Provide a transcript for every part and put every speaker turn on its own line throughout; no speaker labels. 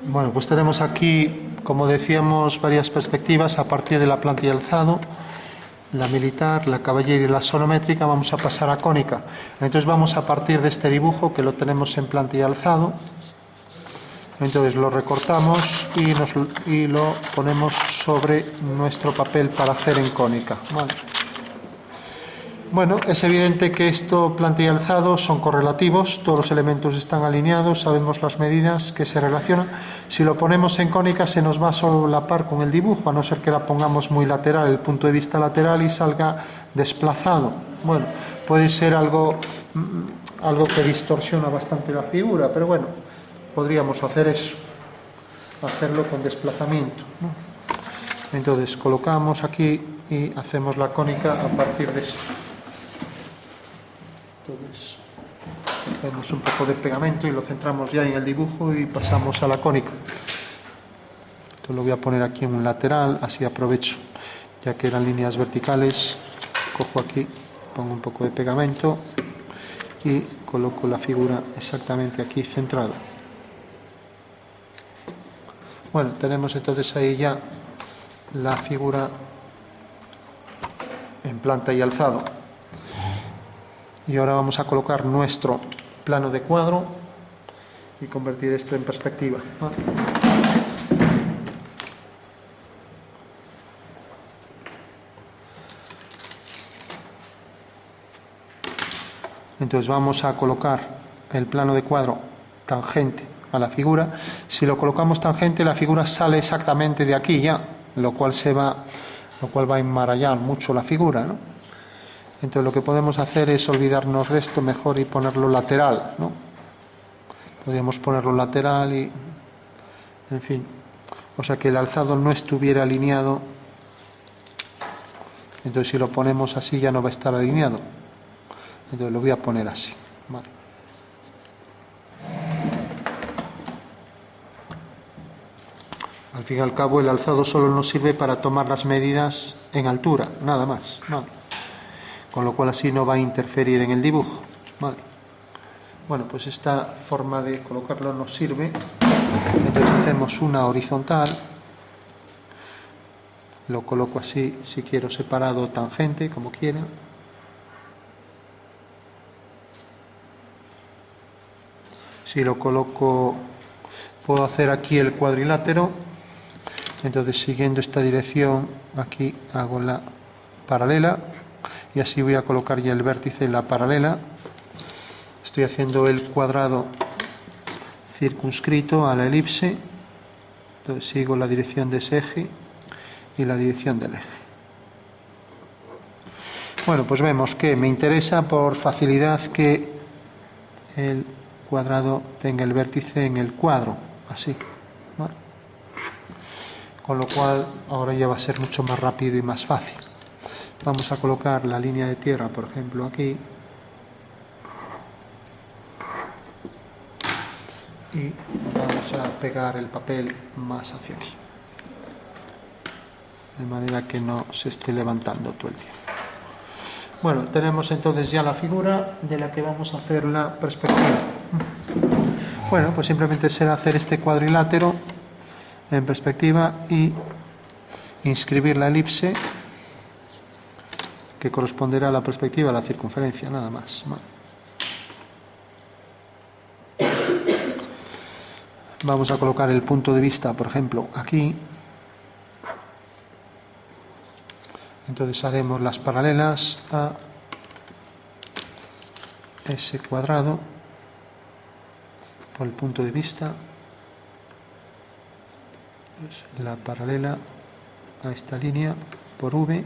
Bueno, pues tenemos aquí, como decíamos, varias perspectivas a partir de la planta y alzado, la militar, la caballera y la sonométrica. Vamos a pasar a cónica. Entonces vamos a partir de este dibujo que lo tenemos en planta y alzado. Entonces lo recortamos y lo ponemos sobre nuestro papel para hacer en cónica. Vale. Bueno, es evidente que esto, planta y alzado, son correlativos, todos los elementos están alineados, sabemos las medidas que se relacionan. Si lo ponemos en cónica se nos va a solapar con el dibujo, a no ser que la pongamos muy lateral, el punto de vista lateral, y salga desplazado. Bueno, puede ser algo que distorsiona bastante la figura, pero bueno, podríamos hacer eso, hacerlo con desplazamiento, ¿no? Entonces colocamos aquí y hacemos la cónica a partir de esto. Entonces hacemos un poco de pegamento y lo centramos ya en el dibujo y pasamos a la cónica. Entonces lo voy a poner aquí en un lateral, así aprovecho, ya que eran líneas verticales, cojo aquí, pongo un poco de pegamento y coloco la figura exactamente aquí centrada. Bueno, tenemos entonces ahí ya la figura en planta y alzado. Y ahora vamos a colocar nuestro plano de cuadro y convertir esto en perspectiva. Entonces vamos a colocar el plano de cuadro tangente a la figura. Si lo colocamos tangente, la figura sale exactamente de aquí ya, lo cual va a enmarallar mucho la figura, ¿no? Entonces lo que podemos hacer es olvidarnos de esto mejor y ponerlo lateral, ¿no? Podríamos ponerlo lateral y, en fin, o sea que el alzado no estuviera alineado. Entonces si lo ponemos así ya no va a estar alineado. Entonces lo voy a poner así, ¿vale? Al fin y al cabo el alzado solo nos sirve para tomar las medidas en altura, nada más, ¿vale? Con lo cual así no va a interferir en el dibujo, ¿vale? Bueno, pues esta forma de colocarlo nos sirve. Entonces hacemos una horizontal, lo coloco así, si quiero separado tangente, como quiera. Si lo coloco, puedo hacer aquí el cuadrilátero. Entonces siguiendo esta dirección, aquí hago la paralela. Y así voy a colocar ya el vértice en la paralela. Estoy haciendo el cuadrado circunscrito a la elipse. Entonces sigo la dirección de ese eje y la dirección del eje. Bueno, pues vemos que me interesa por facilidad que el cuadrado tenga el vértice en el cuadro, así, ¿vale? Con lo cual ahora ya va a ser mucho más rápido y más fácil. Vamos a colocar la línea de tierra, por ejemplo, aquí. Y vamos a pegar el papel más hacia aquí. De manera que no se esté levantando todo el tiempo. Bueno, tenemos entonces ya la figura de la que vamos a hacer la perspectiva. Bueno, pues simplemente será hacer este cuadrilátero en perspectiva y inscribir la elipse que corresponderá a la perspectiva, a la circunferencia, nada más. Vamos a colocar el punto de vista, por ejemplo, aquí. Entonces haremos las paralelas a ese cuadrado por el punto de vista. Pues la paralela a esta línea por V.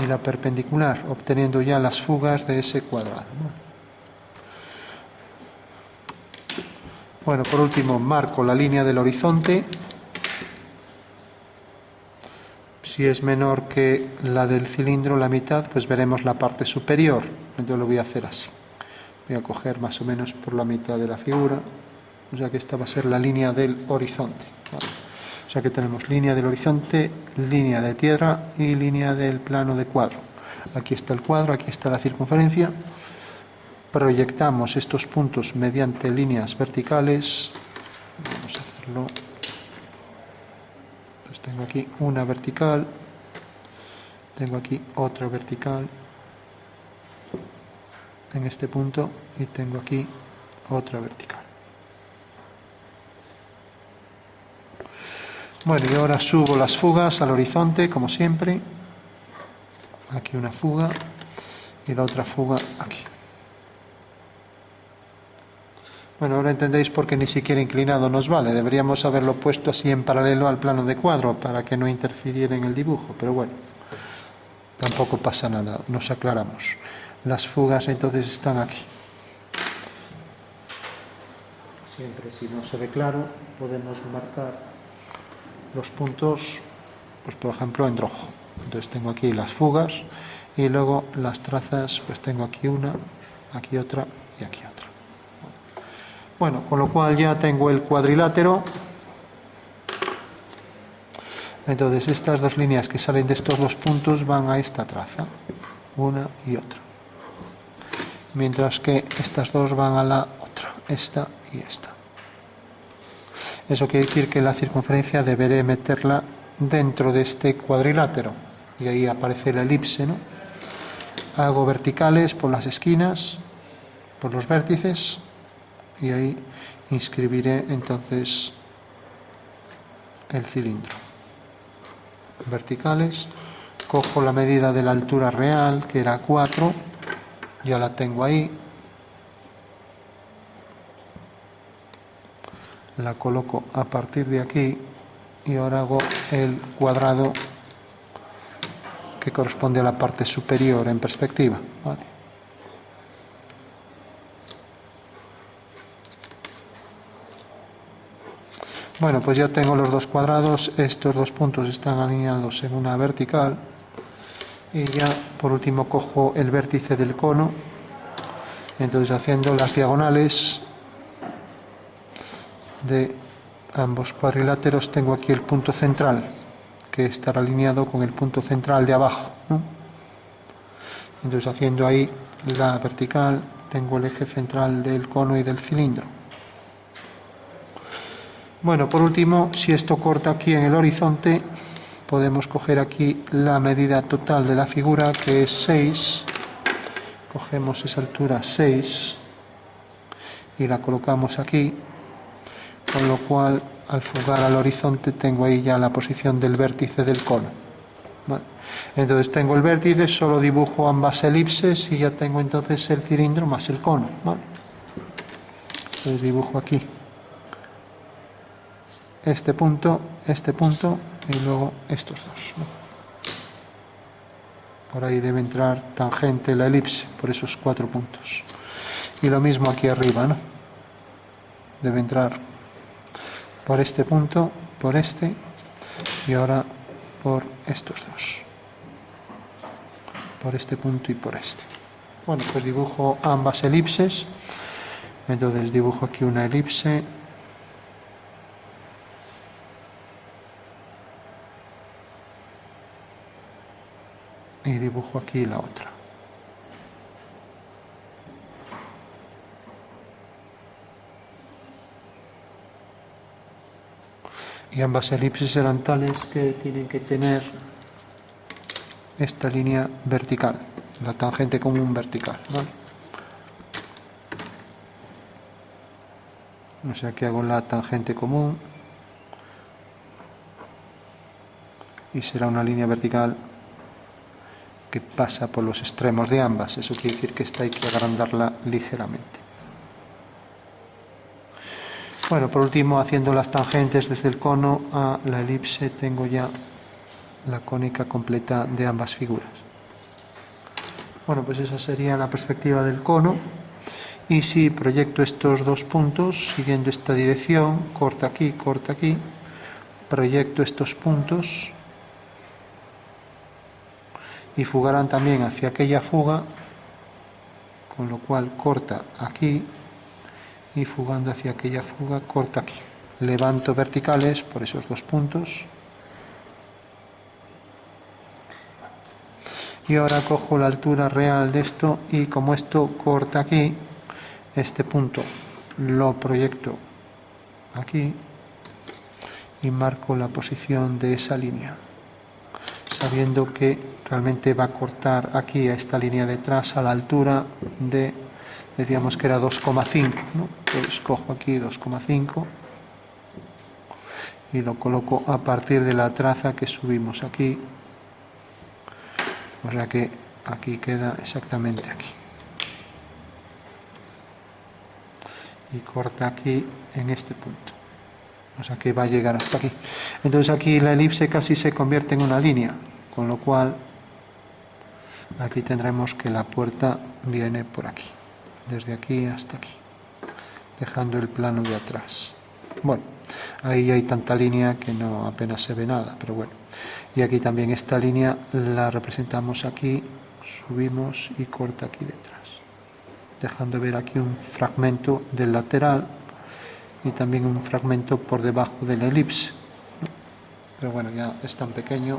Y la perpendicular, obteniendo ya las fugas de ese cuadrado. Bueno, por último, marco la línea del horizonte. Si es menor que la del cilindro, la mitad, pues veremos la parte superior. Entonces lo voy a hacer así. Voy a coger más o menos por la mitad de la figura. O sea que esta va a ser la línea del horizonte, ¿vale? O sea que tenemos línea del horizonte, línea de tierra y línea del plano de cuadro. Aquí está el cuadro, aquí está la circunferencia. proyectamos estos puntos mediante líneas verticales. Vamos a hacerlo. Pues tengo aquí una vertical, tengo aquí otra vertical en este punto y tengo aquí otra vertical. Bueno, y ahora subo las fugas al horizonte, como siempre. Aquí una fuga y la otra fuga aquí. Bueno, ahora entendéis por qué ni siquiera inclinado nos vale. Deberíamos haberlo puesto así en paralelo al plano de cuadro para que no interfiriera en el dibujo, pero bueno, tampoco pasa nada, nos aclaramos. Las fugas entonces están aquí. Siempre, si no se ve claro, podemos marcar los puntos, pues por ejemplo en rojo. Entonces tengo aquí las fugas y luego las trazas, pues tengo aquí una, aquí otra y aquí otra. Bueno, con lo cual ya tengo el cuadrilátero. Entonces estas dos líneas que salen de estos dos puntos van a esta traza, una y otra. Mientras que estas dos van a la otra, esta y esta. Eso quiere decir que la circunferencia deberé meterla dentro de este cuadrilátero. Y ahí aparece la elipse, ¿no? Hago verticales por las esquinas, por los vértices, y ahí inscribiré entonces el cilindro. Verticales, cojo la medida de la altura real, que era 4, ya la tengo ahí, la coloco a partir de aquí y ahora hago el cuadrado que corresponde a la parte superior en perspectiva, ¿vale? Bueno, pues ya tengo los dos cuadrados, estos dos puntos están alineados en una vertical y ya por último cojo el vértice del cono, entonces haciendo las diagonales de ambos cuadriláteros tengo aquí el punto central que estará alineado con el punto central de abajo, ¿no? Entonces haciendo ahí la vertical tengo el eje central del cono y del cilindro. Bueno, por último, si esto corta aquí en el horizonte, podemos coger aquí la medida total de la figura, que es 6. Cogemos esa altura 6 y la colocamos aquí, con lo cual al fugar al horizonte tengo ahí ya la posición del vértice del cono. Bueno, entonces tengo el vértice, solo dibujo ambas elipses y ya tengo entonces el cilindro más el cono, ¿vale? Entonces dibujo aquí este punto y luego estos dos, ¿no? Por ahí debe entrar tangente la elipse, por esos 4 puntos. Y lo mismo aquí arriba, ¿no? Debe entrar por este punto, por este, y ahora por estos dos. Por este punto y por este. Bueno, pues dibujo ambas elipses. Entonces dibujo aquí una elipse. Y dibujo aquí la otra. Y ambas elipses serán tales que tienen que tener esta línea vertical, la tangente común vertical, ¿vale? O sea que hago la tangente común y será una línea vertical que pasa por los extremos de ambas. Eso quiere decir que esta hay que agrandarla ligeramente. Bueno, por último, haciendo las tangentes desde el cono a la elipse, tengo ya la cónica completa de ambas figuras. Bueno, pues esa sería la perspectiva del cono. Y si proyecto estos dos puntos, siguiendo esta dirección, corta aquí, proyecto estos puntos y fugarán también hacia aquella fuga, con lo cual corta aquí y fugando hacia aquella fuga corta aquí. Levanto verticales por esos dos puntos Y ahora cojo la altura real de esto y como esto corta aquí, este punto lo proyecto aquí y marco la posición de esa línea, sabiendo que realmente va a cortar aquí a esta línea detrás a la altura de, decíamos que era 2,5, ¿no? Pues cojo aquí 2,5 y lo coloco a partir de la traza que subimos aquí, o sea que aquí queda exactamente aquí. Y corta aquí en este punto, o sea que va a llegar hasta aquí. Entonces aquí la elipse casi se convierte en una línea, con lo cual aquí tendremos que la puerta viene por aquí, desde aquí hasta aquí, dejando el plano de atrás. Bueno, ahí hay tanta línea que no apenas se ve nada, pero bueno. Y aquí también esta línea la representamos aquí, subimos y corta aquí detrás, dejando ver aquí un fragmento del lateral y también un fragmento por debajo de la elipse. Pero bueno, ya es tan pequeño.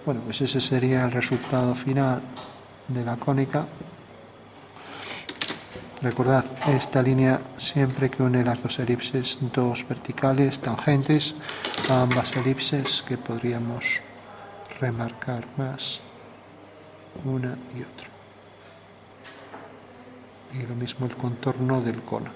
Bueno, pues ese sería el resultado final de la cónica. Recordad, esta línea siempre que une las dos elipses, dos verticales tangentes a ambas elipses, que podríamos remarcar más una y otra. Y lo mismo el contorno del cono.